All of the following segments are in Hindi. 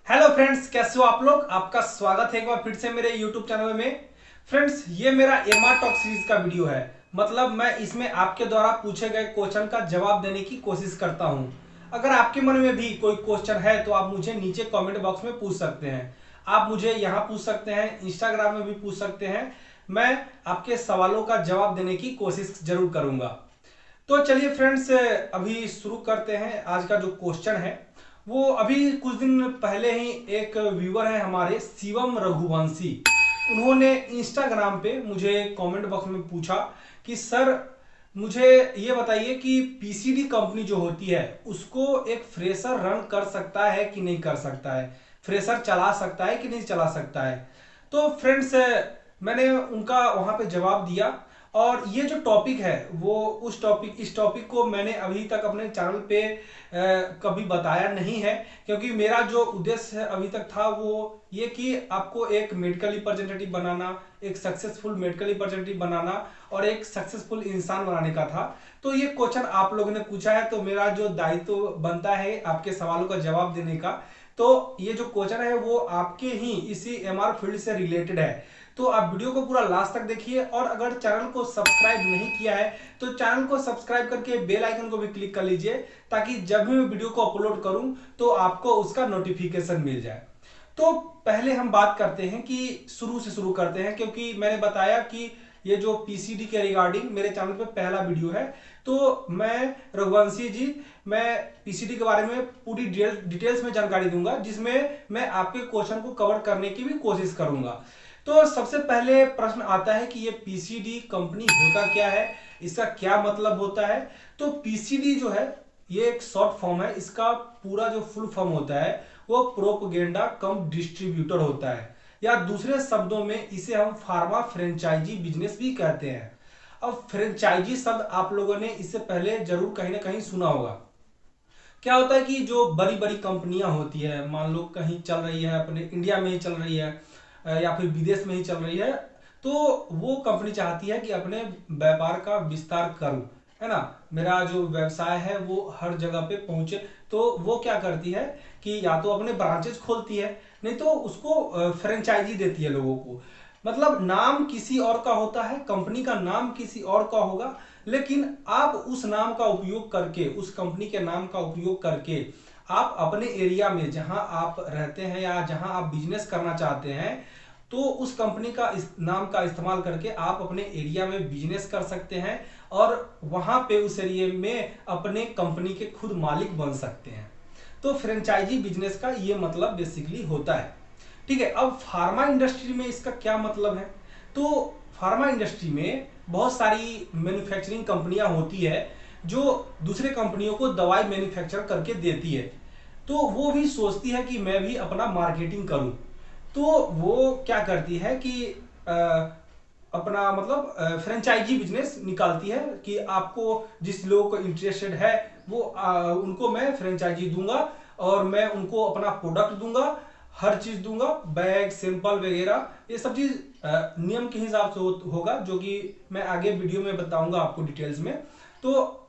हेलो फ्रेंड्स, कैसे हो आप लोग। आपका स्वागत है एक बार फिर से मेरे यूट्यूब चैनल में। फ्रेंड्स, ये मेरा एमआर टॉक सीरीज का वीडियो है। मतलब मैं इसमें आपके द्वारा पूछे गए क्वेश्चन का जवाब देने की कोशिश करता हूं। अगर आपके मन में भी कोई क्वेश्चन है तो आप मुझे नीचे कमेंट बॉक्स में पूछ सकते हैं। आप मुझे यहाँ पूछ सकते हैं, इंस्टाग्राम में भी पूछ सकते हैं। मैं आपके सवालों का जवाब देने की कोशिश जरूर करूंगा। तो चलिए फ्रेंड्स, अभी शुरू करते हैं। आज का जो क्वेश्चन है वो अभी कुछ दिन पहले ही एक व्यूअर है हमारे, शिवम रघुवंशी। उन्होंने इंस्टाग्राम पे मुझे कमेंट बॉक्स में पूछा कि सर, मुझे ये बताइए कि पीसीडी कंपनी जो होती है उसको एक फ्रेशर रन कर सकता है कि नहीं कर सकता है, फ्रेशर चला सकता है कि नहीं चला सकता है। तो फ्रेंड्स, मैंने उनका वहां पे जवाब दिया। और ये जो टॉपिक है वो इस टॉपिक को मैंने अभी तक अपने चैनल पे कभी बताया नहीं है, क्योंकि मेरा जो उद्देश्य अभी तक था वो ये कि आपको एक मेडिकल रिप्रेजेंटेटिव बनाना, एक सक्सेसफुल मेडिकल रिप्रेजेंटेटिव बनाना और एक सक्सेसफुल इंसान बनाने का था। तो ये क्वेश्चन आप लोगों ने पूछा है तो मेरा जो दायित्व बनता है आपके सवालों का जवाब देने का। तो ये जो क्वेश्चन है वो आपके ही इसी एमआर फील्ड से रिलेटेड है। तो आप वीडियो को पूरा लास्ट तक देखिए, और अगर चैनल को सब्सक्राइब नहीं किया है तो चैनल को सब्सक्राइब करके बेल आइकन को भी क्लिक कर लीजिए, ताकि जब भी मैं वीडियो को अपलोड करूं तो आपको उसका नोटिफिकेशन मिल जाए। तो पहले हम बात करते हैं कि शुरू से शुरू करते हैं, क्योंकि मैंने बताया कि ये जो पीसीडी के रिगार्डिंग मेरे चैनल पे पहला वीडियो है। तो मैं रघुवंशी जी, मैं पीसीडी के बारे में पूरी डिटेल्स में जानकारी दूंगा, जिसमें मैं आपके क्वेश्चन को कवर करने की भी कोशिश करूंगा। तो सबसे पहले प्रश्न आता है कि ये पीसीडी कंपनी होता क्या है, इसका क्या मतलब होता है। तो पीसीडी जो है ये एक शॉर्ट फॉर्म है। इसका पूरा जो फुल फॉर्म होता है वो प्रोपगेंडा कम डिस्ट्रीब्यूटर होता है, या दूसरे शब्दों में इसे हम फार्मा फ्रेंचाइजी बिजनेस भी कहते हैं। अब फ्रेंचाइजी शब्द आप लोगों ने इससे पहले जरूर कहीं ना कहीं सुना होगा। क्या होता है कि जो बड़ी बड़ी कंपनियां होती है, मान लो कहीं चल रही है, अपने इंडिया में ही चल रही है या फिर विदेश में ही चल रही है, तो वो कंपनी चाहती है कि अपने व्यापार का विस्तार करूं, है ना, मेरा जो व्यवसाय है वो हर जगह पे पहुंचे। तो वो क्या करती है कि या तो अपने ब्रांचेस खोलती है, नहीं तो उसको फ्रेंचाइजी देती है लोगों को। मतलब नाम किसी और का होता है, कंपनी का नाम किसी और का होगा, लेकिन आप उस नाम का उपयोग करके, उस कंपनी के नाम का उपयोग करके आप अपने एरिया में जहां आप रहते हैं या जहां आप बिजनेस करना चाहते हैं, तो उस कंपनी का इस नाम का इस्तेमाल करके आप अपने एरिया में बिजनेस कर सकते हैं, और वहां पे उस एरिया में अपने कंपनी के खुद मालिक बन सकते हैं। तो फ्रेंचाइजी बिजनेस का ये मतलब बेसिकली होता है। ठीक है, अब फार्मा इंडस्ट्री में इसका क्या मतलब है। तो फार्मा इंडस्ट्री में बहुत सारी मैन्युफैक्चरिंग कंपनियां होती है जो दूसरे कंपनियों को दवाई मैन्युफैक्चर करके देती है। तो वो भी सोचती है कि मैं भी अपना मार्केटिंग करूं। तो वो क्या करती है कि अपना मतलब फ्रेंचाइजी बिजनेस निकालती है कि आपको जिस लोगों को इंटरेस्टेड है वो उनको मैं फ्रेंचाइजी दूंगा, और मैं उनको अपना प्रोडक्ट दूंगा, हर चीज दूंगा, बैग सैंपल वगैरह, ये सब चीज नियम के हिसाब से होगा, जो कि मैं आगे वीडियो में बताऊंगा आपको डिटेल्स में। तो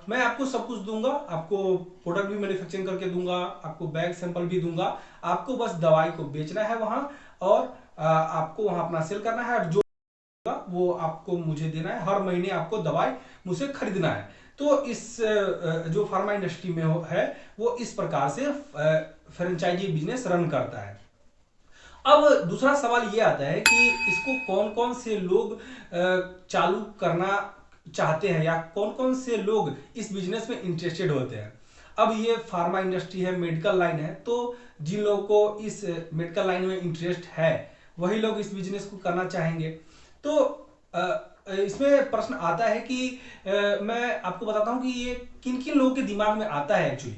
मैं आपको सब कुछ दूंगा, आपको प्रोडक्ट भी मैन्युफैक्चरिंग करके दूंगा, आपको बैग सैंपल भी दूंगा। आपको बस दवाई को बेचना है वहां, और आपको वहां अपना सेल करना है, और जो वो आपको मुझे देना है, हर महीने आपको दवाई मुझसे खरीदना है। तो इस जो फार्मा इंडस्ट्री में है वो इस प्रकार से फ्रेंचाइजी बिजनेस रन करता है। अब दूसरा सवाल ये आता है कि इसको कौन कौन से लोग चालू करना चाहते हैं, या कौन कौन से लोग इस बिजनेस में इंटरेस्टेड होते हैं। अब ये फार्मा इंडस्ट्री है, मेडिकल लाइन है, तो जिन लोगों को इस मेडिकल लाइन में इंटरेस्ट है वही लोग इस बिजनेस को करना चाहेंगे। तो इसमें प्रश्न आता है कि मैं आपको बताता हूं कि ये किन किन लोगों के दिमाग में आता है एक्चुअली।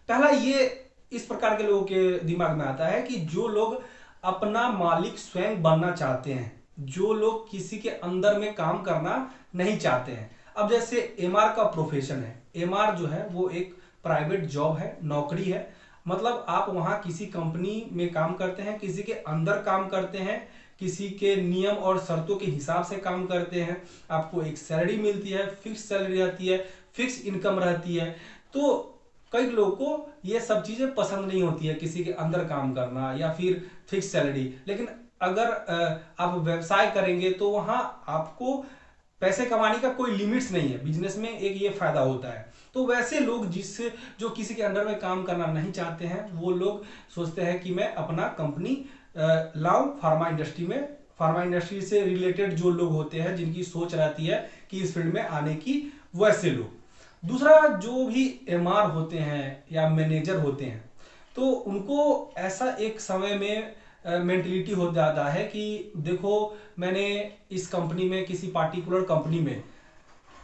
पहला, ये इस प्रकार के लोगों के दिमाग में आता है कि जो लोग अपना मालिक स्वयं बनना चाहते हैं, जो लोग किसी के अंदर में काम करना नहीं चाहते हैं। अब जैसे एमआर का प्रोफेशन है, एमआर जो है वो एक प्राइवेट जॉब है, नौकरी है। मतलब आप वहां किसी कंपनी में काम करते हैं, किसी के अंदर काम करते हैं, किसी के नियम और शर्तों के हिसाब से काम करते हैं। आपको एक सैलरी मिलती है, फिक्स सैलरी रहती है, फिक्स इनकम रहती है। तो कई लोगों को ये सब चीजें पसंद नहीं होती है, किसी के अंदर काम करना या फिर फिक्स सैलरी। लेकिन अगर आप व्यवसाय करेंगे तो वहां आपको पैसे कमाने का कोई लिमिट्स नहीं है। बिजनेस में एक ये फायदा होता है। तो वैसे लोग जो किसी के अंडर में काम करना नहीं चाहते हैं, वो लोग सोचते हैं कि मैं अपना कंपनी लाऊं फार्मा इंडस्ट्री में। फार्मा इंडस्ट्री से रिलेटेड जो लोग होते हैं, जिनकी सोच रहती है कि इस फील्ड में आने की, वैसे लोग। दूसरा, जो भी एमआर होते हैं या मैनेजर होते हैं, तो उनको ऐसा एक समय में मेंटलिटी हो जाता है कि देखो, मैंने इस कंपनी में, किसी पार्टिकुलर कंपनी में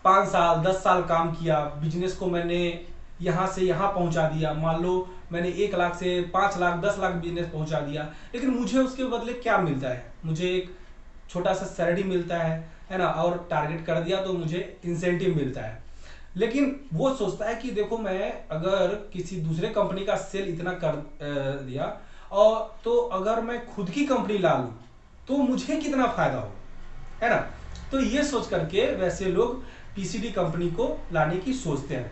5 साल 10 साल काम किया, बिजनेस को मैंने यहाँ से यहाँ पहुँचा दिया। मान लो मैंने 1 लाख से 5 लाख 10 लाख बिजनेस पहुँचा दिया, लेकिन मुझे उसके बदले क्या मिलता है? मुझे एक छोटा सा सैलरी मिलता है ना, और टारगेट कर दिया तो मुझे इंसेंटिव मिलता है। लेकिन वो सोचता है कि देखो, मैं अगर किसी दूसरे कंपनी का सेल इतना कर दिया, और तो अगर मैं खुद की कंपनी ला लूं तो मुझे कितना फायदा हो, है ना। तो ये सोच करके वैसे लोग पीसीडी कंपनी को लाने की सोचते हैं।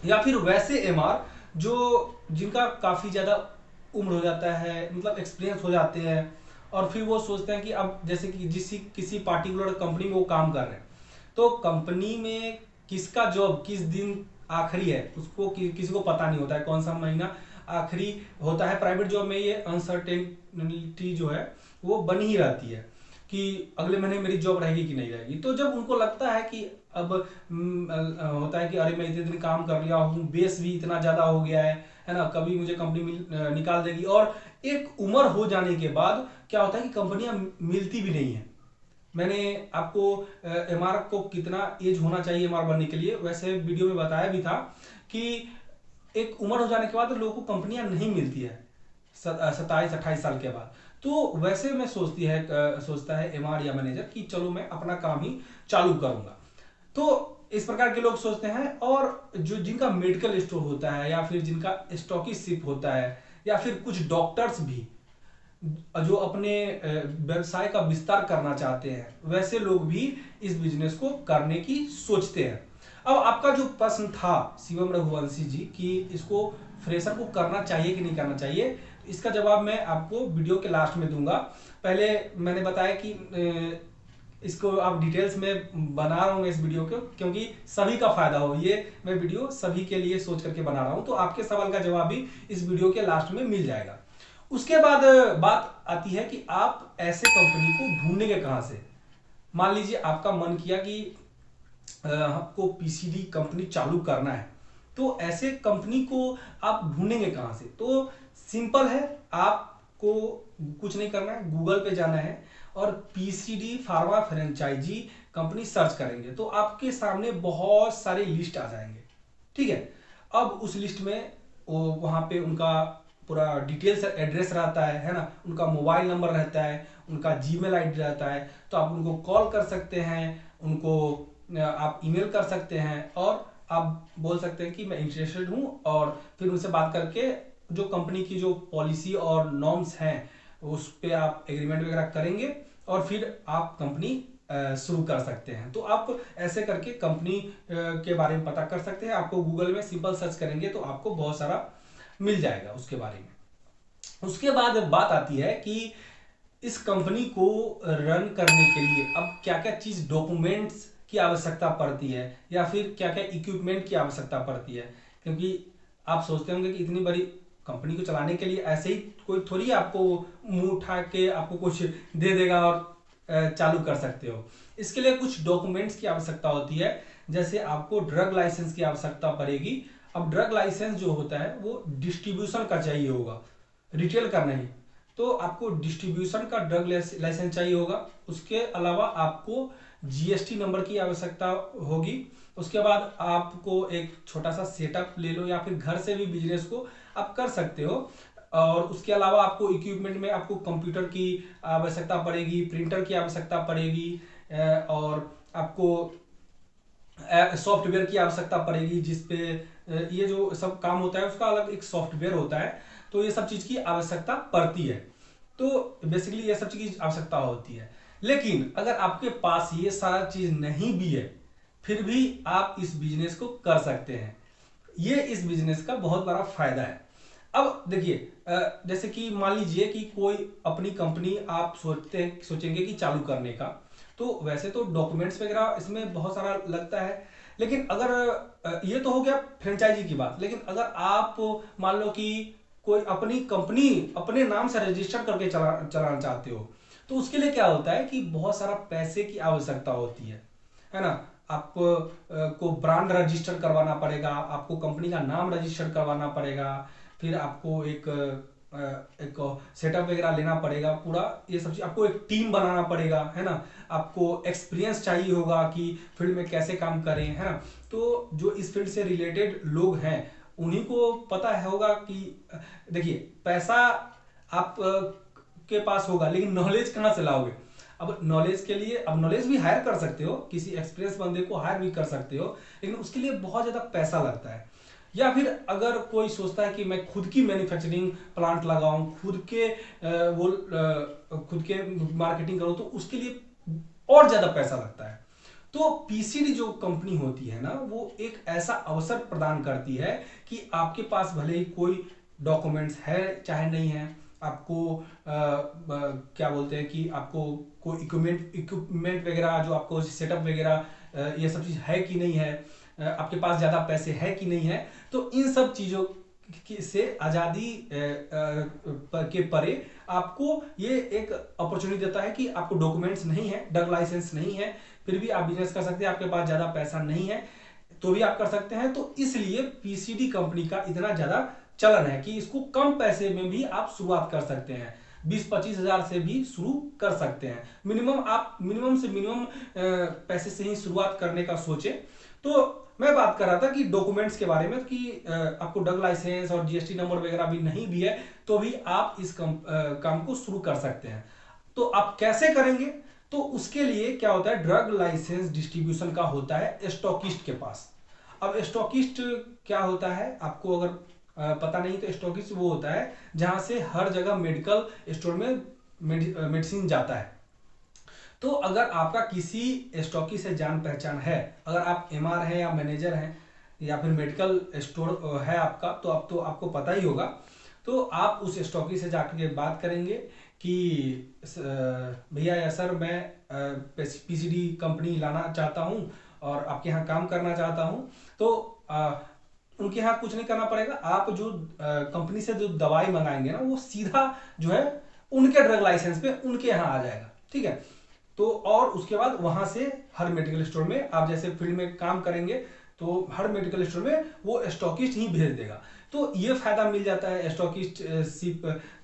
या फिर वैसे एमआर जिनका काफी ज्यादा उम्र हो जाता है, मतलब एक्सपीरियंस हो जाते हैं, और फिर वो सोचते हैं कि अब जैसे कि किसी पार्टिकुलर कंपनी में वो काम कर रहे हैं, तो कंपनी में किसका जॉब किस दिन आखिरी है उसको किसी को पता नहीं होता है, कौन सा महीना आखिरी होता है। प्राइवेट जॉब में ये अनसर्टेनिटी जो है वो बनी ही रहती है कि अगले महीने मेरी जॉब रहेगी कि नहीं रहेगी। तो जब उनको लगता है कि अब होता है कि अरे मैं इतने दिन काम कर लिया हूँ, बेस भी इतना ज्यादा हो गया है ना, कभी मुझे कंपनी निकाल देगी। और एक उम्र हो जाने के बाद क्या होता है कि कंपनियां मिलती भी नहीं है। मैंने आपको एमआर को कितना एज होना चाहिए एमआर बनने के लिए, वैसे वीडियो में बताया भी था कि एक उम्र हो जाने के बाद लोगों को कंपनियां नहीं मिलती है 27-28 साल के बाद। तो वैसे में सोचता है एमआर या मैनेजर कि चलो मैं अपना काम ही चालू करूंगा। तो इस प्रकार के लोग सोचते हैं। और जिनका मेडिकल स्टोर होता है, या फिर जिनका स्टॉकिशिप होता है, या फिर कुछ डॉक्टर्स भी जो अपने व्यवसाय का विस्तार करना चाहते हैं, वैसे लोग भी इस बिजनेस को करने की सोचते हैं। अब आपका जो प्रश्न था शिवम रघुवंशी जी कि इसको फ्रेशर को करना चाहिए कि नहीं करना चाहिए, इसका जवाब मैं आपको वीडियो के लास्ट में दूंगा। पहले मैंने बताया कि इसको आप डिटेल्स में बना रहा हूँ इस वीडियो को, क्योंकि सभी का फायदा हो। ये मैं वीडियो सभी के लिए सोच करके बना रहा हूँ, तो आपके सवाल का जवाब भी इस वीडियो के लास्ट में मिल जाएगा। उसके बाद बात आती है कि आप ऐसे कंपनी को ढूंढेंगे कहां से। मान लीजिए आपका मन किया कि आपको पीसीडी कंपनी चालू करना है, तो ऐसे कंपनी को आप ढूंढेंगे कहां से? तो सिंपल है, आपको कुछ नहीं करना है, गूगल पे जाना है और PCD pharma franchise company search करेंगे तो आपके सामने बहुत सारे लिस्ट आ जाएंगे। ठीक है, अब उस लिस्ट में वहां पे उनका पूरा डिटेल्स एड्रेस रहता है ना, उनका मोबाइल नंबर रहता है, उनका जीमेल आईडी रहता है। तो आप उनको कॉल कर सकते हैं, उनको आप ईमेल कर सकते हैं, और आप बोल सकते हैं कि मैं इंटरेस्टेड हूं, और फिर उनसे बात करके जो कंपनी की जो पॉलिसी और नॉर्म्स हैं उस पर आप एग्रीमेंट वगैरह करेंगे, और फिर आप कंपनी शुरू कर सकते हैं। तो आप ऐसे करके कंपनी के बारे में पता कर सकते हैं। आपको गूगल में सिंपल सर्च करेंगे तो आपको बहुत सारा मिल जाएगा उसके बारे में। उसके बाद बात आती है कि इस कंपनी को रन करने के लिए अब क्या क्या चीज, डॉक्यूमेंट्स की आवश्यकता पड़ती है, या फिर क्या क्या इक्विपमेंट की आवश्यकता पड़ती है। क्योंकि आप सोचते होंगे कि इतनी बड़ी कंपनी को चलाने के लिए ऐसे ही कोई थोड़ी आपको मुंह उठा के आपको कुछ दे देगा और चालू कर सकते हो। इसके लिए कुछ डॉक्यूमेंट्स की आवश्यकता होती है। जैसे आपको ड्रग लाइसेंस की आवश्यकता पड़ेगी। अब ड्रग लाइसेंस जो होता है वो डिस्ट्रीब्यूशन का चाहिए होगा, रिटेल का नहीं। तो आपको डिस्ट्रीब्यूशन का ड्रग लाइसेंस चाहिए होगा। उसके अलावा आपको जीएसटी नंबर की आवश्यकता होगी। उसके बाद आपको एक छोटा सा सेटअप ले लो, या फिर घर से भी बिजनेस को आप कर सकते हो। और उसके अलावा आपको इक्विपमेंट में आपको कंप्यूटर की आवश्यकता पड़ेगी, प्रिंटर की आवश्यकता पड़ेगी, और आपको सॉफ्टवेयर की आवश्यकता पड़ेगी, जिसपे ये जो सब काम होता है उसका अलग एक सॉफ्टवेयर होता है। तो ये सब चीज की आवश्यकता पड़ती है। तो बेसिकली ये सब चीज की आवश्यकता होती है। लेकिन अगर आपके पास ये सारा चीज नहीं भी है, फिर भी आप इस बिजनेस को कर सकते हैं। ये इस बिजनेस का बहुत बड़ा फायदा है। अब देखिए, जैसे कि मान लीजिए कि कोई अपनी कंपनी आप सोचेंगे कि चालू करने का, तो वैसे तो डॉक्यूमेंट्स वगैरह इसमें बहुत सारा लगता है। लेकिन अगर ये तो हो गया फ्रेंचाइजी की बात, लेकिन अगर आप मान लो कि कोई अपनी कंपनी अपने नाम से रजिस्टर करके चलाना चाहते हो, तो उसके लिए क्या होता है कि बहुत सारा पैसे की आवश्यकता होती है ना। आप को ब्रांड रजिस्टर करवाना पड़ेगा, आपको कंपनी का नाम रजिस्टर करवाना पड़ेगा, फिर आपको एक सेटअप वगैरह लेना पड़ेगा पूरा, ये सब चीज आपको एक टीम बनाना पड़ेगा, है ना। आपको एक्सपीरियंस चाहिए होगा कि फील्ड में कैसे काम करें, है ना। तो जो इस फील्ड से रिलेटेड लोग हैं उन्हीं को पता है होगा कि देखिए, पैसा आप के पास होगा, लेकिन नॉलेज कहाँ से लाओगे। अब नॉलेज के लिए, अब नॉलेज भी हायर कर सकते हो, किसी एक्सपीरियंस बंदे को हायर भी कर सकते हो, लेकिन उसके लिए बहुत ज्यादा पैसा लगता है। या फिर अगर कोई सोचता है कि मैं खुद की मैन्युफैक्चरिंग प्लांट लगाऊं, खुद के मार्केटिंग करूं, तो उसके लिए और ज्यादा पैसा लगता है। तो पीसीडी जो कंपनी होती है ना, वो एक ऐसा अवसर प्रदान करती है कि आपके पास भले ही कोई डॉक्यूमेंट्स है चाहे नहीं है, आपको क्या बोलते हैं कि आपको कोई इक्विपमेंट वगैरह जो आपको सेटअप वगैरह ये सब चीज है कि नहीं है, आपके पास ज्यादा पैसे है कि नहीं है, तो इन सब चीजों से आजादी के परे आपको ये एक अपॉर्चुनिटी देता है कि आपको डॉक्यूमेंट्स नहीं है, ड्रग लाइसेंस नहीं है, फिर भी आप बिजनेस कर सकते हैं, आपके पास ज्यादा पैसा नहीं है तो भी आप कर सकते हैं। तो इसलिए पीसीडी कंपनी का इतना ज्यादा चलन है कि इसको कम पैसे में भी आप शुरुआत कर सकते हैं, 20-25 हजार से भी शुरू कर सकते हैं। मिनिमम से मिनिमम पैसे से ही शुरुआत करने का सोचे। तो मैं बात कर रहा था कि डॉक्यूमेंट्स के बारे में कि आपको ड्रग लाइसेंस और जीएसटी नंबर वगैरह भी नहीं भी है तो भी आप इस काम को शुरू कर सकते हैं। तो आप कैसे करेंगे, तो उसके लिए क्या होता है, ड्रग लाइसेंस डिस्ट्रीब्यूशन का होता है स्टॉकिस्ट के पास। अब स्टॉकिस्ट क्या होता है, आपको अगर पता नहीं तो स्टॉकिस्ट वो होता है जहां से हर जगह मेडिकल स्टोर में मेडिसिन जाता है। तो अगर आपका किसी स्टॉकी से जान पहचान है, अगर आप एमआर हैं या मैनेजर हैं या फिर मेडिकल स्टोर है आपका, तो अब तो आपको पता ही होगा। तो आप उस स्टॉकी से जाकर के बात करेंगे कि भैया या सर, मैं पीसीडी कंपनी लाना चाहता हूं और आपके यहाँ काम करना चाहता हूं। तो उनके यहाँ कुछ नहीं करना पड़ेगा, आप जो कंपनी से जो दवाई मंगाएंगे ना, वो सीधा जो है उनके ड्रग लाइसेंस पे उनके यहाँ आ जाएगा, ठीक है। तो और उसके बाद वहां से हर मेडिकल स्टोर में आप जैसे फील्ड में काम करेंगे तो हर मेडिकल स्टोर में वो स्टॉकिस्ट ही भेज देगा। तो ये फायदा मिल जाता है स्टॉकिस्ट शिप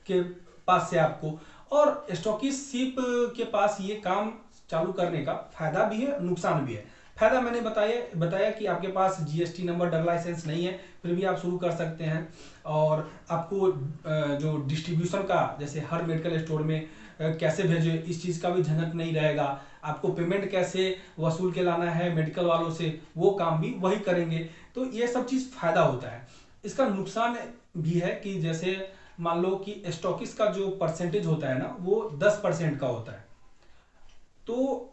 के पास से आपको। और स्टॉकिस्ट शिप के पास ये काम चालू करने का फायदा भी है, नुकसान भी है। फायदा मैंने बताया कि आपके पास जीएसटी नंबर, ड्रग लाइसेंस नहीं है, फिर भी आप शुरू कर सकते हैं। और आपको जो डिस्ट्रीब्यूशन का, जैसे हर मेडिकल स्टोर में कैसे भेजे, इस चीज का भी झंझट नहीं रहेगा। आपको पेमेंट कैसे वसूल के लाना है मेडिकल वालों से, वो काम भी वही करेंगे। तो ये सब चीज फायदा होता है। इसका नुकसान भी है कि जैसे मान लो कि स्टॉकिस्ट का जो परसेंटेज होता है ना, वो 10% का होता है। तो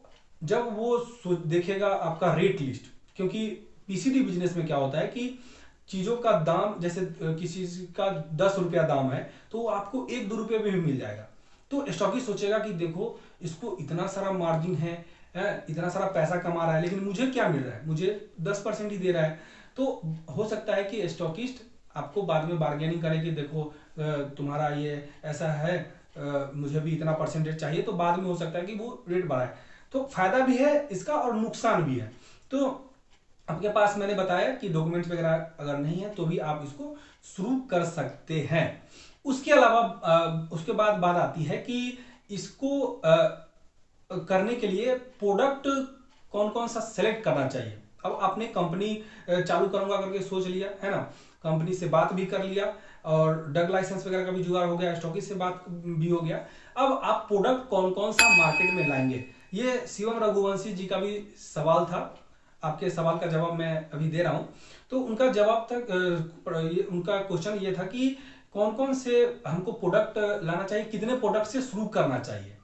जब वो देखेगा आपका रेट लिस्ट, क्योंकि पीसीडी बिजनेस में क्या होता है कि चीजों का दाम, जैसे किसी चीज का 10 रुपया दाम है तो वो आपको 1-2 रुपये में भी मिल जाएगा। तो स्टॉकिस्ट सोचेगा कि देखो, इसको इतना सारा मार्जिन है, इतना सारा पैसा कमा रहा है, लेकिन मुझे क्या मिल रहा है, मुझे 10% ही दे रहा है। तो हो सकता है कि स्टॉकिस्ट आपको बाद में बार्गेनिंग करे कि देखो तुम्हारा ये ऐसा है, मुझे भी इतना परसेंटेज चाहिए, तो बाद में हो सकता है कि वो रेट बढ़ाए। तो फायदा भी है इसका और नुकसान भी है। तो आपके पास मैंने बताया कि डॉक्यूमेंट्स वगैरह अगर नहीं है तो भी आप इसको शुरू कर सकते हैं। उसके अलावा उसके बाद बात आती है कि इसको करने के लिए प्रोडक्ट कौन कौन सा सेलेक्ट करना चाहिए। अब आपने कंपनी चालू करूंगा करके सोच लिया है ना, कंपनी से बात भी कर लिया और ड्रग लाइसेंस वगैरह का भी जुगाड़ हो गया, स्टॉकिस्ट से बात भी हो गया। अब आप प्रोडक्ट कौन कौन सा मार्केट में लाएंगे, ये शिवम रघुवंशी जी का भी सवाल था। आपके सवाल का जवाब मैं अभी दे रहा हूं। तो उनका जवाब था, उनका क्वेश्चन ये था कि कौन कौन से हमको प्रोडक्ट लाना चाहिए, कितने प्रोडक्ट से शुरू करना चाहिए।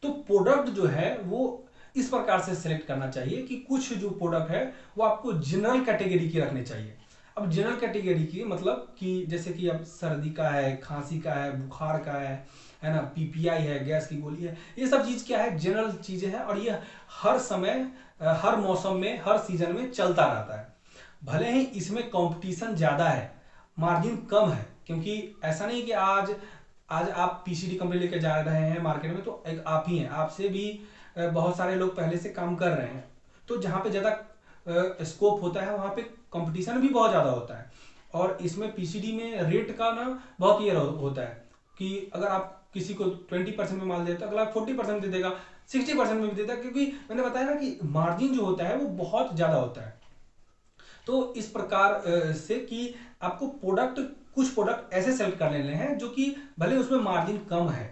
तो प्रोडक्ट जो है वो इस प्रकार से सिलेक्ट करना चाहिए कि कुछ जो प्रोडक्ट है वो आपको जनरल कैटेगरी के रखने चाहिए। अब अब जनरल कैटेगरी की मतलब कि जैसे कि अब सर्दी का है, खांसी का है, बुखार का है ना, पीपीआई है, गैस की गोली है, ये सब चीज क्या है, जनरल चीजें हैं और ये हर समय हर मौसम में हर सीजन में चलता रहता है। भले ही इसमें कंपटीशन ज्यादा है, मार्जिन कम है, क्योंकि ऐसा नहीं कि आज आज आप पीसीडी कंपनी लेके जा रहे हैं मार्केट में तो एक आप ही हैं, आपसे भी बहुत सारे लोग पहले से काम कर रहे हैं। तो जहाँ पे ज़्यादा स्कोप होता है वहाँ पे कंपटीशन भी बहुत ज़्यादा होता है। और इसमें पीसीडी में रेट का ना बहुत ये होता है कि अगर आप किसी को 20% में माल देते हो, अगला 40% दे देगा, 60% में भी देता है, क्योंकि मैंने बताया ना कि मार्जिन जो होता है वो बहुत ज़्यादा होता है। तो इस प्रकार से कि आपको प्रोडक्ट, कुछ प्रोडक्ट ऐसे सेलेक्ट कर लेने हैं जो कि भले उसमें मार्जिन कम है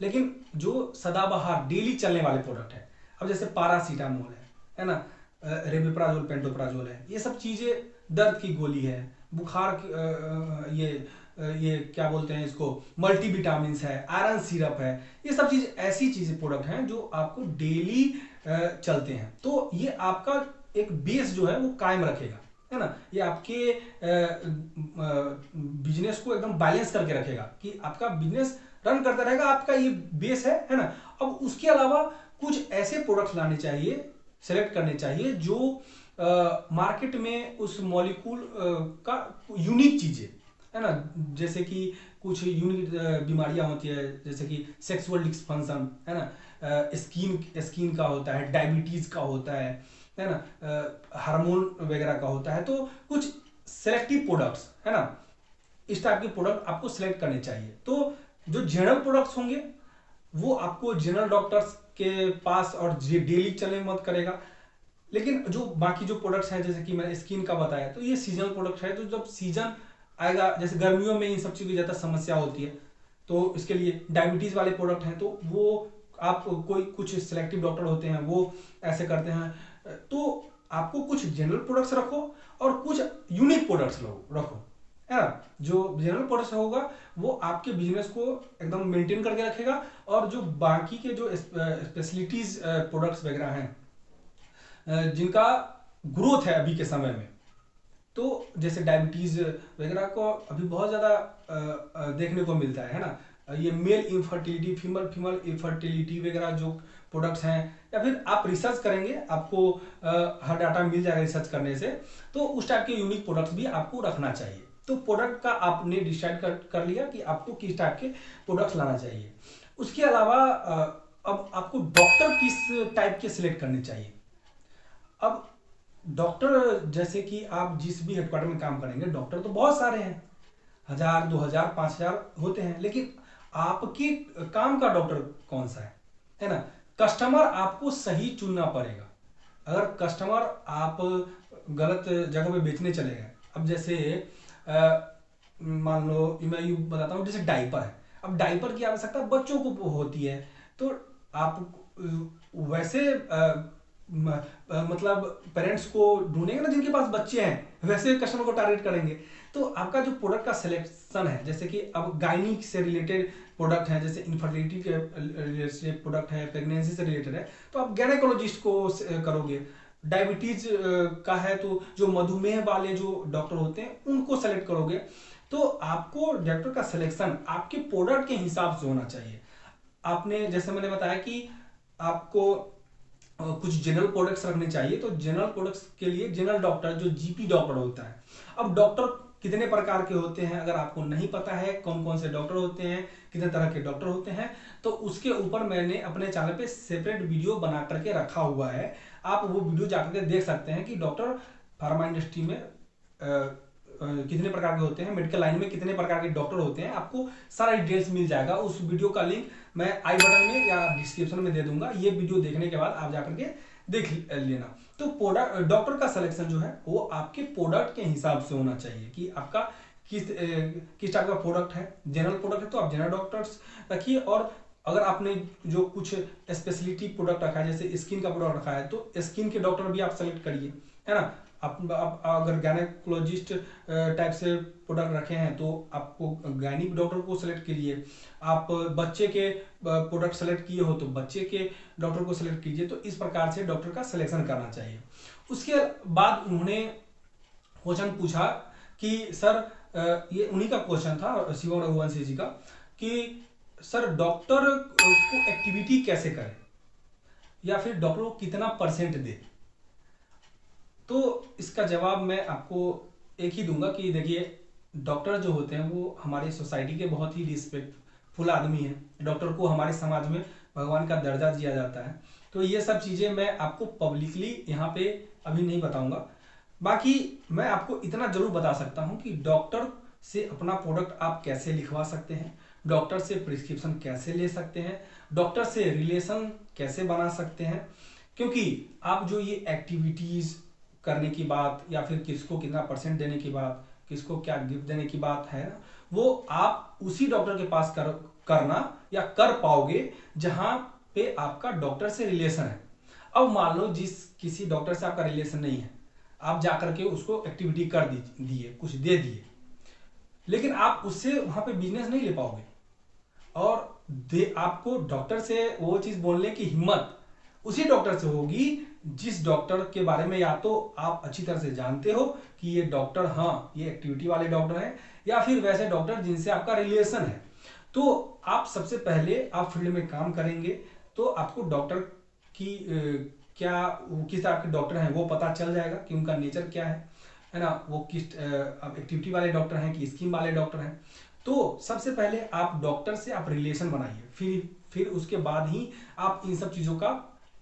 लेकिन जो सदाबहार डेली चलने वाले प्रोडक्ट है। अब जैसे पारासीटामोल है ना, रेमिप्राजोल, पेंटोप्राजोल है, ये सब चीजें, दर्द की गोली है, बुखार ये क्या बोलते हैं इसको, मल्टीविटामिन है, आयरन सिरप है, ये सब चीज ऐसी चीजें प्रोडक्ट हैं जो आपको डेली चलते हैं। तो ये आपका एक बेस जो है वो कायम रखेगा, है ना, ये आपके बिजनेस को एकदम बैलेंस करके रखेगा कि आपका बिजनेस रन करता रहेगा, आपका ये बेस है ना। अब उसके अलावा कुछ ऐसे प्रोडक्ट्स लाने चाहिए, सेलेक्ट करने चाहिए जो मार्केट में उस मॉलिक्यूल का यूनिक चीजें, है ना, जैसे कि कुछ यूनिक बीमारियां होती है, जैसे कि सेक्सुअल डिस्फंक्शन, है ना, स्किन का होता है, डायबिटीज का होता है ना, हार्मोन वगैरह का होता है। तो कुछ सेलेक्टिव प्रोडक्ट्स, है ना, इस टाइप के प्रोडक्ट आपको सिलेक्ट करने चाहिए। तो जो जनरल प्रोडक्ट्स होंगे वो आपको जनरल डॉक्टर्स के पास और डेली चलने में मदद करेगा। लेकिन जो बाकी जो प्रोडक्ट्स हैं, जैसे कि मैंने स्किन का बताया, तो ये सीजनल प्रोडक्ट है, तो जब सीजन आएगा, जैसे गर्मियों में इन सब चीज़ों की ज़्यादा समस्या होती है, तो इसके लिए डायबिटीज़ वाले प्रोडक्ट हैं, तो वो आप कोई कुछ सिलेक्टिव डॉक्टर होते हैं वो ऐसे करते हैं। तो आपको कुछ जनरल प्रोडक्ट्स रखो और कुछ यूनिक प्रोडक्ट्स रखो, है ना। जो जनरल प्रोडक्ट्स होगा वो आपके बिजनेस को एकदम मेंटेन करके रखेगा, और जो बाकी के जो स्पेशलिटीज प्रोडक्ट्स वगैरह हैं जिनका ग्रोथ है अभी के समय में, तो जैसे डायबिटीज वगैरह को अभी बहुत ज्यादा देखने को मिलता है ना, ये मेल इनफर्टिलिटी, फीमेल इनफर्टिलिटी वगैरह जो प्रोडक्ट्स हैं, या फिर आप रिसर्च करेंगे, आपको हर डाटा मिल जाएगा रिसर्च करने से, तो उस टाइप के यूनिक प्रोडक्ट्स भी आपको रखना चाहिए। तो प्रोडक्ट का आपने डिसाइड कर लिया कि आपको किस टाइप के प्रोडक्ट्स लाना चाहिए। उसके अलावा अब आपको डॉक्टर किस टाइप के सिलेक्ट करने चाहिए। अब डॉक्टर, जैसे कि आप जिस भी हेडक्वार्टर में काम करेंगे, डॉक्टर तो बहुत सारे हैं, 1000, 2000, 5000 होते हैं, लेकिन आपके काम का डॉक्टर कौन सा है ना। कस्टमर आपको सही चुनना पड़ेगा। अगर कस्टमर आप गलत जगह पे बेचने चले गए, अब जैसे मान लो मैं यूँ बताता हूँ, जैसे डायपर है, अब डायपर की आवश्यकता बच्चों को होती है, तो आप वैसे मतलब पेरेंट्स को ढूंढेंगे ना जिनके पास बच्चे हैं, वैसे कस्टमर को टारगेट करेंगे। तो आपका जो प्रोडक्ट का सिलेक्शन है, जैसे कि अब गायनिक से रिलेटेड प्रोडक्ट है, जैसे इनफर्टिलिटी के रिलेटेड प्रोडक्ट है, प्रेगनेंसी से रिलेटेड है, तो आप गायनेकोलॉजिस्ट को करोगे। डायबिटीज का है तो जो मधुमेह वाले जो डॉक्टर होते हैं उनको सेलेक्ट करोगे। तो आपको डॉक्टर का सिलेक्शन आपके प्रोडक्ट के हिसाब से होना चाहिए। आपने, जैसे मैंने बताया कि आपको कुछ जनरल प्रोडक्ट्स रखने चाहिए, तो जनरल प्रोडक्ट्स के लिए जनरल डॉक्टर जो जीपी डॉक्टर होता है। अब डॉक्टर कितने प्रकार के होते हैं, अगर आपको नहीं पता है कौन कौन से डॉक्टर होते हैं, कितने तरह के डॉक्टर होते हैं, तो उसके ऊपर मैंने अपने चैनल पे सेपरेट वीडियो बना करके रखा हुआ है। आप वो वीडियो जाकर के देख सकते हैं कि डॉक्टर फार्मा इंडस्ट्री में कितने प्रकार के होते हैं, मेडिकल लाइन में कितने प्रकार के डॉक्टर होते हैं, आपको सारा डिटेल्स मिल जाएगा। उस वीडियो का लिंक मैं आई बटन में या डिस्क्रिप्शन में दे दूंगा। ये वीडियो देखने के बाद आप जाकर के देख लेना। तो प्रोडक्ट, डॉक्टर का सिलेक्शन जो है वो आपके प्रोडक्ट के हिसाब से होना चाहिए कि आपका किस टाइप का प्रोडक्ट है। जनरल प्रोडक्ट है तो आप जनरल डॉक्टर्स रखिए, और अगर आपने जो कुछ स्पेशलिटी प्रोडक्ट रखा है, जैसे स्किन का प्रोडक्ट रखा है, तो स्किन के डॉक्टर भी आप सेलेक्ट करिए, है ना। आप अगर गायनेकोलॉजिस्ट टाइप से प्रोडक्ट रखे हैं तो आपको गायनिक डॉक्टर को सिलेक्ट कीजिए। आप बच्चे के प्रोडक्ट सेलेक्ट किए हो तो बच्चे के डॉक्टर को सिलेक्ट कीजिए। तो इस प्रकार से डॉक्टर का सिलेक्शन करना चाहिए। उसके बाद उन्होंने क्वेश्चन पूछा कि सर ये उन्हीं का क्वेश्चन था शिवम रघुवंशी जी का कि सर डॉक्टर को एक्टिविटी कैसे करे या फिर डॉक्टर को कितना परसेंट दे। तो इसका जवाब मैं आपको एक ही दूंगा कि देखिए, डॉक्टर जो होते हैं वो हमारी सोसाइटी के बहुत ही रिस्पेक्टफुल आदमी हैं। डॉक्टर को हमारे समाज में भगवान का दर्जा दिया जाता है। तो ये सब चीज़ें मैं आपको पब्लिकली यहाँ पे अभी नहीं बताऊंगा। बाकी मैं आपको इतना जरूर बता सकता हूँ कि डॉक्टर से अपना प्रोडक्ट आप कैसे लिखवा सकते हैं, डॉक्टर से प्रिस्क्रिप्शन कैसे ले सकते हैं, डॉक्टर से रिलेशन कैसे बना सकते हैं। क्योंकि आप जो ये एक्टिविटीज़ करने की बात या फिर किसको कितना परसेंट देने की बात, किसको क्या गिफ्ट देने की बात है ना, वो आप उसी डॉक्टर के पास करना या कर पाओगे जहां पे आपका डॉक्टर से रिलेशन है। अब मान लो जिस किसी डॉक्टर से आपका रिलेशन नहीं है, आप जाकर के उसको एक्टिविटी कर दिए, कुछ दे दिए, लेकिन आप उससे वहां पे बिजनेस नहीं ले पाओगे। और आपको डॉक्टर से वो चीज बोलने की हिम्मत उसी डॉक्टर से होगी जिस डॉक्टर के बारे में या तो आप अच्छी तरह से जानते हो कि ये डॉक्टर, हाँ ये एक्टिविटी वाले डॉक्टर हैं, या फिर वैसे डॉक्टर जिनसे आपका रिलेशन है। तो आप सबसे पहले आप फील्ड में काम करेंगे तो आपको डॉक्टर की क्या किस तरह के डॉक्टर हैं वो पता चल जाएगा कि उनका नेचर क्या है ना, वो किस एक्टिविटी वाले डॉक्टर हैं कि स्कीम वाले डॉक्टर हैं। तो सबसे पहले आप डॉक्टर से आप रिलेशन बनाइए, फिर उसके बाद ही आप इन सब चीज़ों का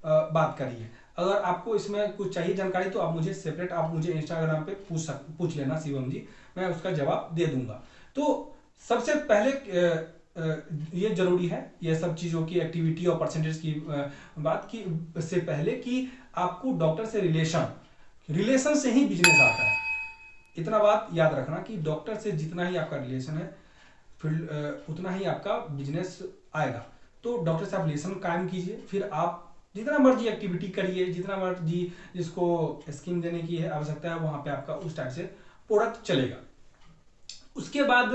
बात करिए। अगर आपको इसमें कुछ चाहिए जानकारी तो आप मुझे सेपरेट आप मुझे इंस्टाग्राम पे पूछ लेना शिवम जी, मैं उसका जवाब दे दूंगा। तो सबसे पहले ये जरूरी है ये सब चीज़ों की एक्टिविटी और परसेंटेज की बात की से पहले कि आपको डॉक्टर से रिलेशन से ही बिजनेस आता है। इतना बात याद रखना कि डॉक्टर से जितना ही आपका रिलेशन है फील्ड उतना ही आपका बिजनेस आएगा। तो डॉक्टर से आप रिलेशन कायम कीजिए, फिर आप जितना मर्जी एक्टिविटी करिए, जितना मर्जी जिसको स्कीम देने की है आवश्यकता है वहां पे आपका उस टाइप से प्रोडक्ट चलेगा। उसके बाद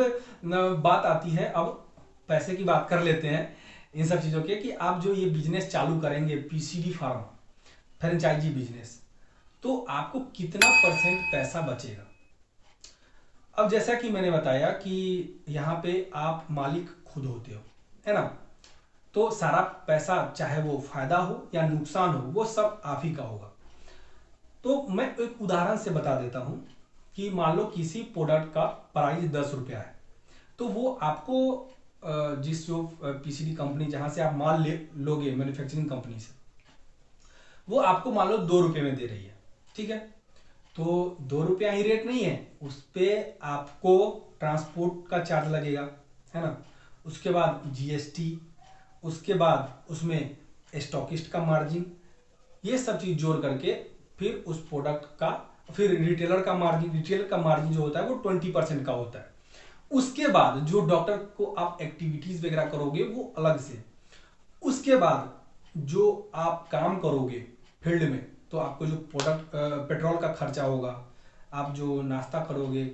बात आती है, अब पैसे की बात कर लेते हैं इन सब चीज़ों के, कि आप जो ये बिजनेस चालू करेंगे पीसीडी फार्म फ्रेंचाइजी बिजनेस, तो आपको कितना परसेंट पैसा बचेगा। अब जैसा कि मैंने बताया कि यहाँ पे आप मालिक खुद होते हो, है ना, तो सारा पैसा चाहे वो फायदा हो या नुकसान हो वो सब आप ही का होगा। तो मैं एक उदाहरण से बता देता हूं कि मान लो किसी प्रोडक्ट का प्राइस 10 रुपया है, तो वो आपको जिस जो पीसीडी कंपनी जहां से आप माल लोगे मैन्युफैक्चरिंग कंपनी से, वो आपको मान लो 2 रुपये में दे रही है, ठीक है। तो 2 रुपया ही रेट नहीं है, उस पर आपको ट्रांसपोर्ट का चार्ज लगेगा, है ना, उसके बाद जीएसटी, उसके बाद उसमें स्टॉकिस्ट का मार्जिन, ये सब चीज जोड़ करके फिर उस प्रोडक्ट का फिर रिटेलर का मार्जिन जो होता है वो 20% का होता है। उसके बाद जो डॉक्टर को आप एक्टिविटीज वगैरह करोगे वो अलग से, उसके बाद जो आप काम करोगे फील्ड में तो आपको जो प्रोडक्ट पेट्रोल का खर्चा होगा, आप जो नाश्ता करोगे,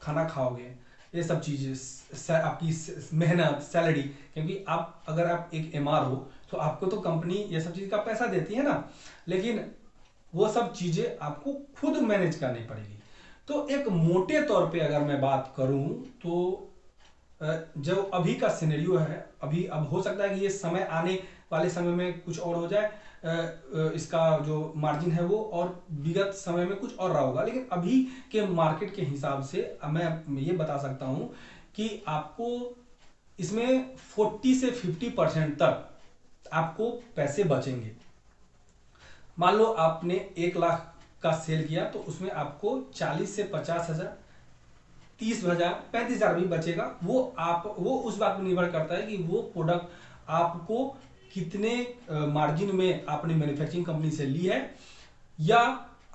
खाना खाओगे, ये सब चीज़ें आपकी मेहनत, सैलरी, क्योंकि आप अगर आप एक एमआर हो तो आपको तो कंपनी ये सब चीज़ का पैसा देती है ना, लेकिन वो सब चीज़ें आपको खुद मैनेज करनी पड़ेगी। तो एक मोटे तौर पे अगर मैं बात करूं तो जो अभी का सिनेरियो है, अभी अब हो सकता है कि ये समय आने वाले समय में कुछ और हो जाए, इसका जो मार्जिन है वो और विगत समय में कुछ और रहा होगा, लेकिन अभी के मार्केट के हिसाब से मैं ये बता सकता हूं कि आपको इसमें 40 से 50% तक आपको पैसे बचेंगे। मान लो आपने 1 लाख का सेल किया तो उसमें आपको 40 से 50 हजार, 30,000, 35,000 भी बचेगा। वो उस बात पर निर्भर करता है कि वो प्रोडक्ट आपको कितने मार्जिन में आपने मैन्युफैक्चरिंग कंपनी से ली है, या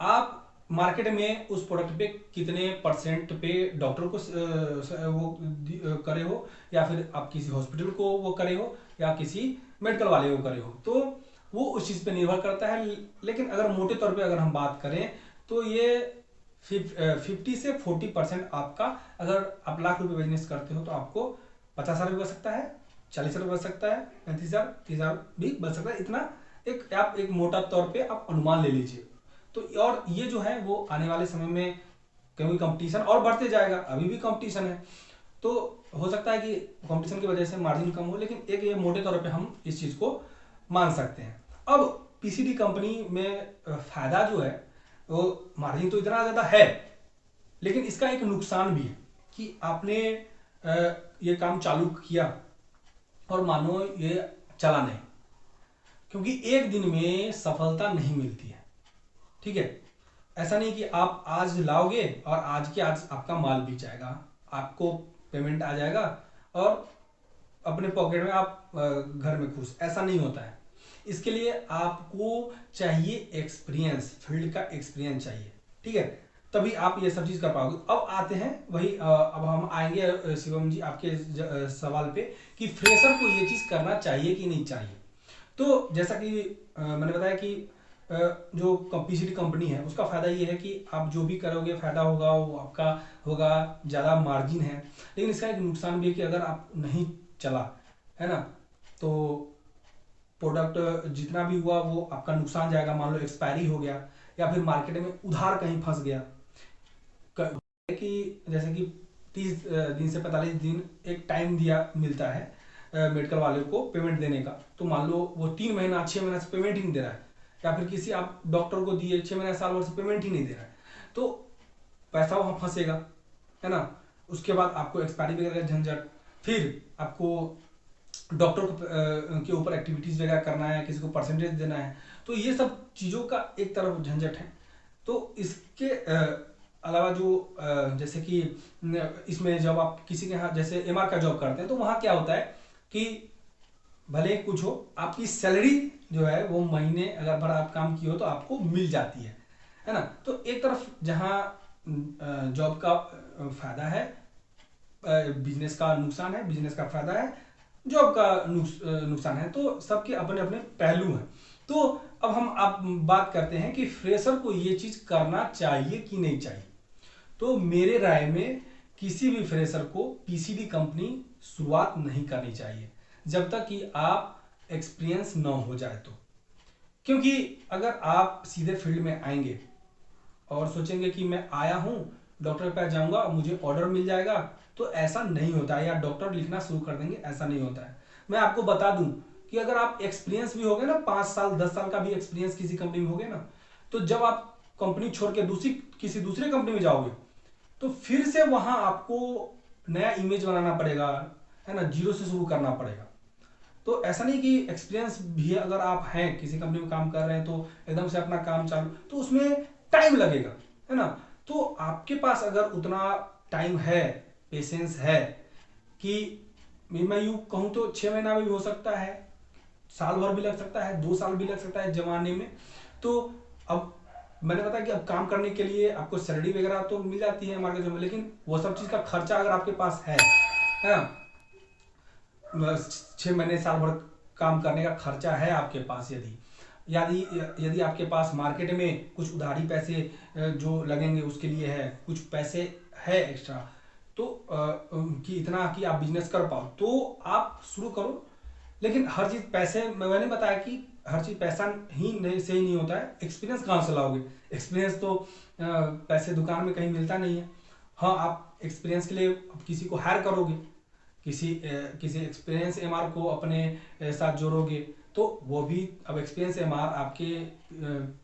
आप मार्केट में उस प्रोडक्ट पे कितने परसेंट पे डॉक्टर को वो करे हो, या फिर आप किसी हॉस्पिटल को वो करे हो, या किसी मेडिकल वाले को करे हो। तो वो उस चीज़ पे निर्भर करता है। लेकिन अगर मोटे तौर पे अगर हम बात करें तो ये 50 से 40% आपका, अगर आप लाख रुपए बिजनेस करते हो तो आपको 50,000 भी बच सकता है, 40,000 बच सकता है, 35,000, 30,000 भी बच सकता है। इतना आप एक मोटा तौर पे आप अनुमान ले लीजिए। तो और ये जो है वो आने वाले समय में क्योंकि कंपटीशन और बढ़ते जाएगा, अभी भी कंपटीशन है, तो हो सकता है कि कंपटीशन की वजह से मार्जिन कम हो, लेकिन एक ये मोटे तौर पे हम इस चीज़ को मान सकते हैं। अब पीसीडी कंपनी में फायदा जो है वो मार्जिन तो इतना ज़्यादा है, लेकिन इसका एक नुकसान भी है कि आपने ये काम चालू किया और मानो ये चला नहीं, क्योंकि एक दिन में सफलता नहीं मिलती है, ठीक है। ऐसा नहीं कि आप आज लाओगे और आज के आज आपका माल बिक जाएगा, आपको पेमेंट आ जाएगा और अपने पॉकेट में आप घर में खुश, ऐसा नहीं होता है। इसके लिए आपको चाहिए एक्सपीरियंस, फील्ड का एक्सपीरियंस चाहिए, ठीक है, तभी आप ये सब चीज कर पाओगे। अब आते हैं वही अब हम आएंगे शिवम जी आपके सवाल पे कि फ्रेशर को ये चीज करना चाहिए कि नहीं चाहिए। तो जैसा कि मैंने बताया कि जो पीसीडी कंपनी है उसका फायदा ये है कि आप जो भी करोगे फायदा होगा, वो आपका होगा, ज़्यादा मार्जिन है। लेकिन इसका एक नुकसान भी है कि अगर आप नहीं चला है ना, तो प्रोडक्ट जितना भी हुआ वो आपका नुकसान जाएगा। मान लो एक्सपायरी हो गया या फिर मार्केट में उधार कहीं फंस गया, कि जैसे कि 30 दिन से 45 दिन एक टाइम दिया मिलता है मेडिकल वाले को पेमेंट देने का, तो मान लो वो 3 महीना 6 महीना से पेमेंट ही नहीं दे रहा है, या फिर किसी आप डॉक्टर को दिए 6 महीना साल भर से पेमेंट ही नहीं दे रहा है, तो पैसा वहां फंसेगा, है ना। उसके बाद आपको एक्सपायरी वगैरह का झंझट, फिर आपको डॉक्टर के ऊपर एक्टिविटीज वगैरह करना है, किसी को परसेंटेज देना है, तो ये सब चीज़ों का एक तरफ झंझट है। तो इसके अलावा जो जैसे कि इसमें जब आप किसी के यहाँ जैसे एमआर का जॉब करते हैं तो वहाँ क्या होता है कि भले कुछ हो, आपकी सैलरी जो है वो महीने अगर भर आप काम किए हो तो आपको मिल जाती है ना। तो एक तरफ जहाँ जॉब का फायदा है, बिजनेस का नुकसान है, बिजनेस का फायदा है, जॉब का नुकसान है, तो सबके अपने अपने पहलू हैं। तो अब हम आप बात करते हैं कि फ्रेशर को ये चीज करना चाहिए कि नहीं चाहिए। तो मेरे राय में किसी भी फ्रेशर को पीसीडी कंपनी शुरुआत नहीं करनी चाहिए जब तक कि आप एक्सपीरियंस न हो जाए तो। क्योंकि अगर आप सीधे फील्ड में आएंगे और सोचेंगे कि मैं आया हूं, डॉक्टर के पास जाऊंगा, मुझे ऑर्डर मिल जाएगा, तो ऐसा नहीं होता है, या डॉक्टर लिखना शुरू कर देंगे, ऐसा नहीं होता है। मैं आपको बता दूं कि अगर आप एक्सपीरियंस भी हो गए ना, 5 साल 10 साल का भी एक्सपीरियंस किसी कंपनी में हो गया ना, तो जब आप कंपनी छोड़ के किसी दूसरे कंपनी में जाओगे तो फिर से वहां आपको नया इमेज बनाना पड़ेगा, है ना, जीरो से शुरू करना पड़ेगा। तो ऐसा नहीं कि एक्सपीरियंस भी अगर आप हैं किसी कंपनी में काम कर रहे हैं तो एकदम से अपना काम चालू, तो उसमें टाइम लगेगा, है ना। तो आपके पास अगर उतना टाइम है, पेशेंस है कि मैं यूं कहूं तो 6 महीना भी हो सकता है, साल भर भी लग सकता है, 2 साल भी लग सकता है जमाने में। तो अब मैंने बताया कि अब काम करने के लिए आपको सैलरी वगैरह तो मिल जाती है मार्केट में, लेकिन वो सब चीज का खर्चा अगर आपके पास है ना, 6 महीने साल भर काम करने का खर्चा है आपके पास, यदि यदि यदि आपके पास मार्केट में कुछ उधारी पैसे जो लगेंगे उसके लिए है, कुछ पैसे है एक्स्ट्रा, तो कि इतना कि आप बिजनेस कर पाओ, तो आप शुरू करो। लेकिन हर चीज पैसे, मैंने बताया कि हर चीज पैसा ही नहीं से ही नहीं होता है। एक्सपीरियंस कहाँ से लाओगे? एक्सपीरियंस तो पैसे दुकान में कहीं मिलता नहीं है। हाँ, आप एक्सपीरियंस के लिए किसी को हायर करोगे, किसी एक्सपीरियंस एमआर को अपने साथ जोड़ोगे, तो वो भी अब एक्सपीरियंस एमआर आपके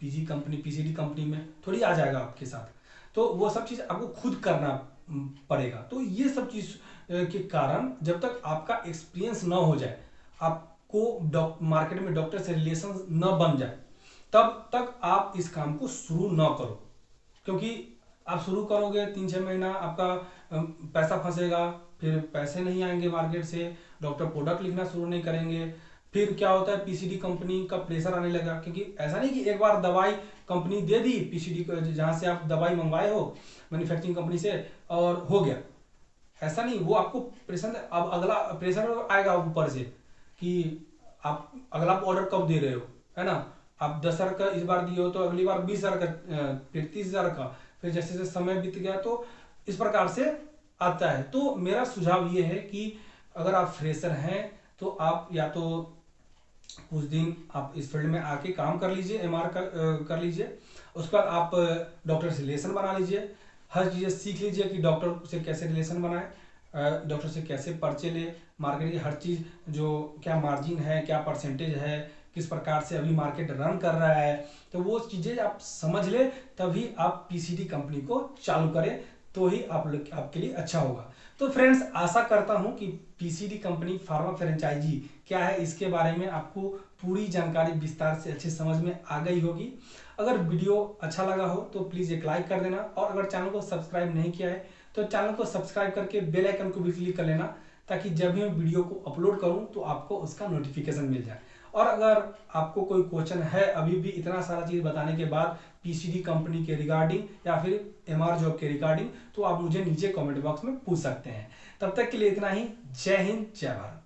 पीसीडी कंपनी में थोड़ी आ जाएगा आपके साथ, तो वो सब चीज आपको खुद करना पड़ेगा। तो ये सब चीज के कारण जब तक आपका एक्सपीरियंस न हो जाए, आपको मार्केट में डॉक्टर से रिलेशन न बन जाए, तब तक आप इस काम को शुरू न करो। क्योंकि आप शुरू करोगे 3-6 महीना आपका पैसा फंसेगा, फिर पैसे नहीं आएंगे मार्केट से, डॉक्टर प्रोडक्ट लिखना शुरू नहीं करेंगे, फिर क्या होता है पीसीडी कंपनी का प्रेशर आने लगा। क्योंकि ऐसा नहीं कि एक बार दवाई कंपनी दे दी पीसीडी जहां से आप दवाई मंगवाए हो मैन्युफैक्चरिंग कंपनी से और हो गया, ऐसा नहीं। वो आपको प्रेशर, अब अगला प्रेशर आएगा ऊपर से कि आप अगला ऑर्डर कब दे रहे हो, है ना। आप 10,000 का इस बार दिए हो तो अगली बार 20,000 का, फिर 30,000 का, फिर जैसे जैसे समय बीत गया तो इस प्रकार से आता है। तो मेरा सुझाव ये है कि अगर आप फ्रेशर हैं तो आप या तो कुछ दिन आप इस फील्ड में आके काम कर लीजिए, एमआर का कर लीजिए, उसके बाद आप डॉक्टर से रिलेशन बना लीजिए, हर चीज़ें सीख लीजिए कि डॉक्टर से कैसे रिलेशन बनाए, डॉक्टर से कैसे पर्चे ले, मार्केट की हर चीज़, जो क्या मार्जिन है, क्या परसेंटेज है, किस प्रकार से अभी मार्केट रन कर रहा है, तो वो चीज़ें आप समझ ले, तभी आप पीसीडी कंपनी को चालू करें, तो ही आप लोग आपके लिए अच्छा होगा। तो फ्रेंड्स, आशा करता हूं कि पीसीडी कंपनी फार्मा फ्रेंचाइजी क्या है इसके बारे में आपको पूरी जानकारी विस्तार से अच्छे समझ में आ गई होगी। अगर वीडियो अच्छा लगा हो तो प्लीज़ एक लाइक कर देना, और अगर चैनल को सब्सक्राइब नहीं किया है तो चैनल को सब्सक्राइब करके बेल आइकन को भी क्लिक कर लेना, ताकि जब भी मैं वीडियो को अपलोड करूं तो आपको उसका नोटिफिकेशन मिल जाए। और अगर आपको कोई क्वेश्चन है अभी भी इतना सारा चीज़ बताने के बाद पीसीडी कंपनी के रिगार्डिंग या फिर एमआर जॉब के रिगार्डिंग, तो आप मुझे नीचे कमेंट बॉक्स में पूछ सकते हैं। तब तक के लिए इतना ही। जय हिंद, जय भारत।